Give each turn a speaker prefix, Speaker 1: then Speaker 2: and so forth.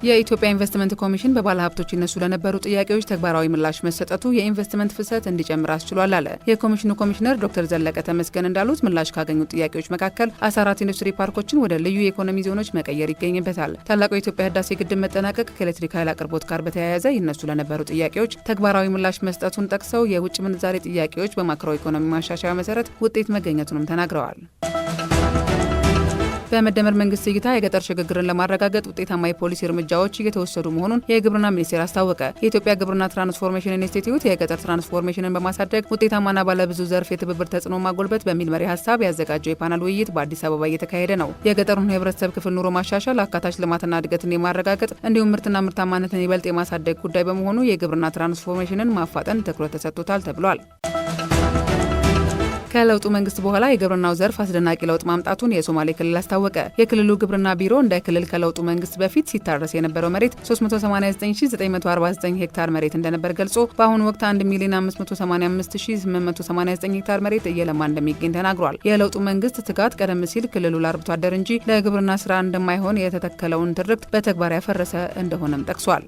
Speaker 1: የኢትዮጵያ ኢንቨስትመንት ኮሚሽን በባለሀብቶች ይነሱ ለነበሩ ጥያቄዎች ተግባራዊ ምላሽ መሰጠቱ የኢንቨስትመንት ፍሰት እንዲጨምር አስችሏል አለ። የኮሚሽኑ ኮሚሽነር ዶክተር ዘለቀ ተመስገን እንዳሉት ምላሽ ካገኙ ጥያቄዎች መካከል 14 ኢንዱስትሪ ፓርኮችን ወደ ልዩ የኢኮኖሚ ዞኖች መቀየር ይገኝበታል። ታላቁ የኢትዮጵያ ህዳሴ ግድብ መጠናቀቅ ከኤሌክትሪክ ኃይል አቅርቦት ጋር በተያያዘ ይነሱ ለነበሩ ጥያቄዎች ተግባራዊ ምላሽ መስጠቱን ጠቅሰው የውጭ ምንዛሬ ጥያቄዎች በማክሮ ኢኮኖሚ ማሻሻያ መሰረት ውጤት መገኘቱንም ተናግረዋል። በመደመር መንግስት እይታ የገጠር ሽግግርን ለማረጋገጥ ውጤታማ የፖሊሲ እርምጃዎች እየተወሰዱ መሆኑን የግብርና ሚኒስቴር አስታወቀ። የኢትዮጵያ ግብርና ትራንስፎርሜሽን ኢንስቲትዩት የገጠር ትራንስፎርሜሽንን በማሳደግ ውጤታማና ባለብዙ ዘርፍ የትብብር ተጽዕኖ ማጎልበት በሚል መሪ ሀሳብ ያዘጋጀው የፓናል ውይይት በአዲስ አበባ እየተካሄደ ነው። የገጠሩን የህብረተሰብ ክፍል ኑሮ ማሻሻል፣ አካታች ልማትና እድገትን የማረጋገጥ እንዲሁም ምርትና ምርታማነትን ይበልጥ የማሳደግ ጉዳይ በመሆኑ የግብርና ትራንስፎርሜሽንን ማፋጠን ትኩረት ተሰጥቶታል ተብሏል። ከለውጡ መንግስት በኋላ የግብርናው ዘርፍ አስደናቂ ለውጥ ማምጣቱን የሶማሌ ክልል አስታወቀ። የክልሉ ግብርና ቢሮ እንደ ክልል ከለውጡ መንግስት በፊት ሲታረስ የነበረው መሬት 389949 ሄክታር መሬት እንደነበር ገልጾ በአሁኑ ወቅት 1,585,889 ሄክታር መሬት እየለማ እንደሚገኝ ተናግሯል። የለውጡ መንግስት ትጋት ቀደም ሲል ክልሉ ለአርብቶ አደር እንጂ ለግብርና ስራ እንደማይሆን የተተከለውን ትርክት በተግባር ያፈረሰ እንደሆነም ጠቅሷል።